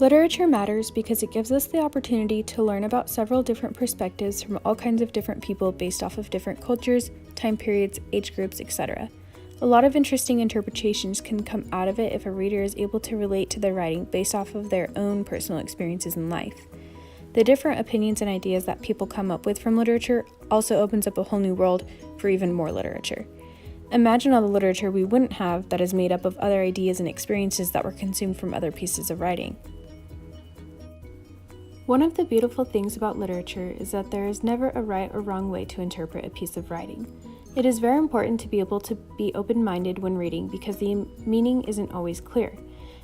Literature matters because it gives us the opportunity to learn about several different perspectives from all kinds of different people based off of different cultures, time periods, age groups, etc. A lot of interesting interpretations can come out of it if a reader is able to relate to the writing based off of their own personal experiences in life. The different opinions and ideas that people come up with from literature also opens up a whole new world for even more literature. Imagine all the literature we wouldn't have that is made up of other ideas and experiences that were consumed from other pieces of writing. One of the beautiful things about literature is that there is never a right or wrong way to interpret a piece of writing. It is very important to be able to be open-minded when reading because the meaning isn't always clear,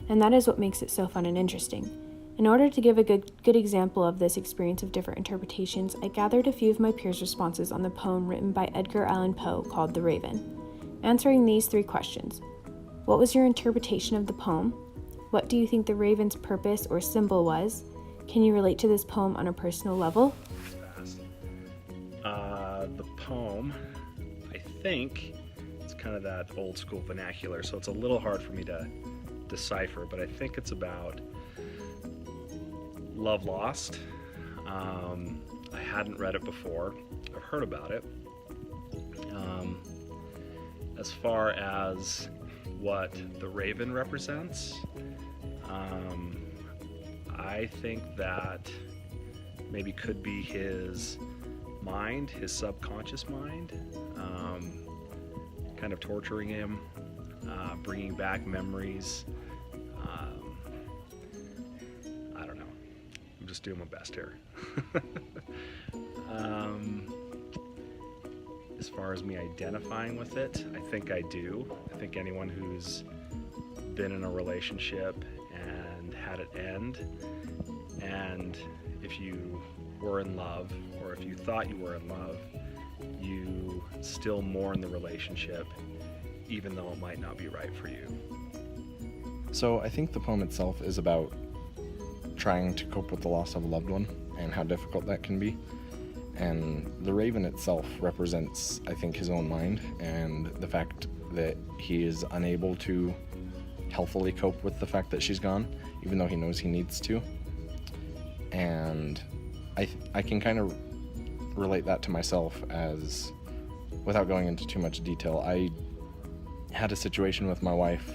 and that is what makes it so fun and interesting. In order to give a good example of this experience of different interpretations, I gathered a few of my peers' responses on the poem written by Edgar Allan Poe called The Raven. Answering these 3 questions. What was your interpretation of the poem? What do you think the raven's purpose or symbol was? Can you relate to this poem on a personal level? The poem, I think it's kind of that old school vernacular, so it's a little hard for me to decipher, but I think it's about love lost. I hadn't read it before. I've heard about it. As far as what the raven represents, I think that maybe could be his mind, his subconscious mind, kind of torturing him, bringing back memories. I don't know. I'm just doing my best here. As far as me identifying with it, I think I do. I think anyone who's been in a relationship and had it end, and if you were in love, or if you thought you were in love, you still mourn the relationship, even though it might not be right for you. So I think the poem itself is about trying to cope with the loss of a loved one and how difficult that can be. And the raven itself represents, I think, his own mind and the fact that he is unable to healthily cope with the fact that she's gone, even though he knows he needs to. And I can kind of relate that to myself, as, without going into too much detail, I had a situation with my wife,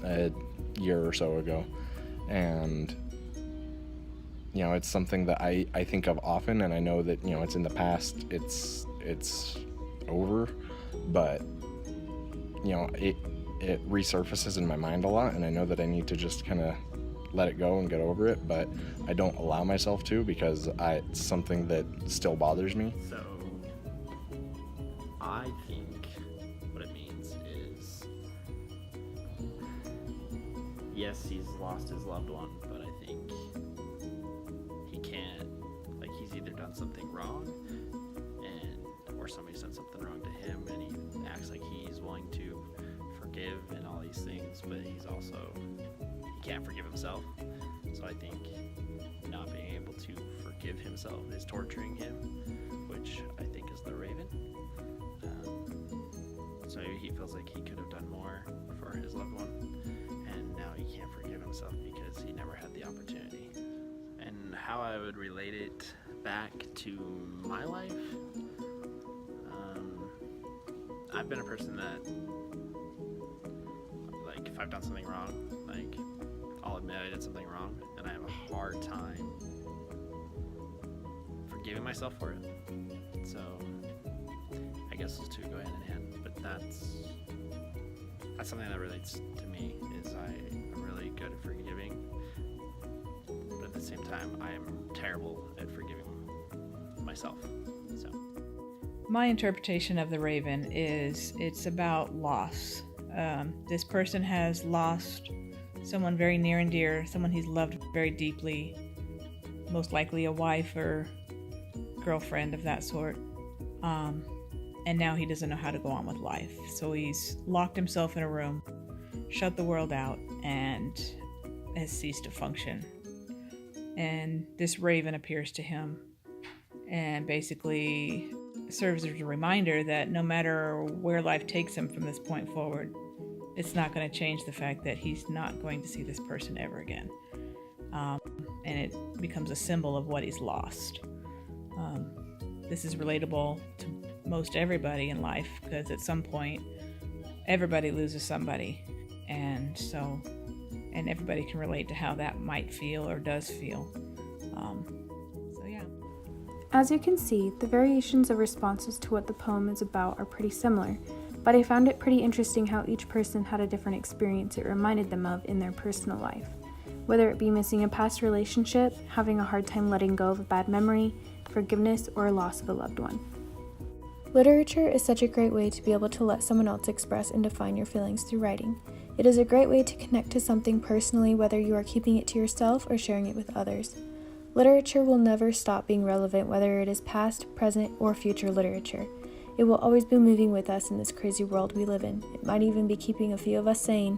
a year or so ago, and it's something that I think of often, and I know that, it's in the past, it's over, but, it resurfaces in my mind a lot, and I know that I need to just kind of let it go and get over it, but I don't allow myself to because it's something that still bothers me. So, I think what it means is, yes, he's lost his loved one, but I think he can't, he's either done something wrong, or somebody's done something wrong to him, and he acts like he's willing to forgive and all these things, but he can't forgive himself. So I think not being able to forgive himself is torturing him, which I think is the raven. So he feels like he could have done more for his loved one, and now he can't forgive himself because he never had the opportunity. And how I would relate it back to my life, I've been a person that, if I've done something wrong, I'll admit I did something wrong, and I have a hard time forgiving myself for it. So I guess those two go hand in hand, but that's something that relates to me, is I'm really good at forgiving, but at the same time I am terrible at forgiving myself. So my interpretation of the raven is it's about loss. This person has lost someone very near and dear, someone he's loved very deeply, most likely a wife or girlfriend of that sort. And now he doesn't know how to go on with life. So he's locked himself in a room, shut the world out, and has ceased to function. And this raven appears to him and basically serves as a reminder that no matter where life takes him from this point forward, it's not going to change the fact that he's not going to see this person ever again. and it becomes a symbol of what he's lost. This is relatable to most everybody in life, because at some point everybody loses somebody, and everybody can relate to how that might feel or does feel. So yeah. As you can see, the variations of responses to what the poem is about are pretty similar, but I found it pretty interesting how each person had a different experience it reminded them of in their personal life. Whether it be missing a past relationship, having a hard time letting go of a bad memory, forgiveness, or a loss of a loved one. Literature is such a great way to be able to let someone else express and define your feelings through writing. It is a great way to connect to something personally, whether you are keeping it to yourself or sharing it with others. Literature will never stop being relevant, whether it is past, present, or future literature. It will always be moving with us in this crazy world we live in. It might even be keeping a few of us sane.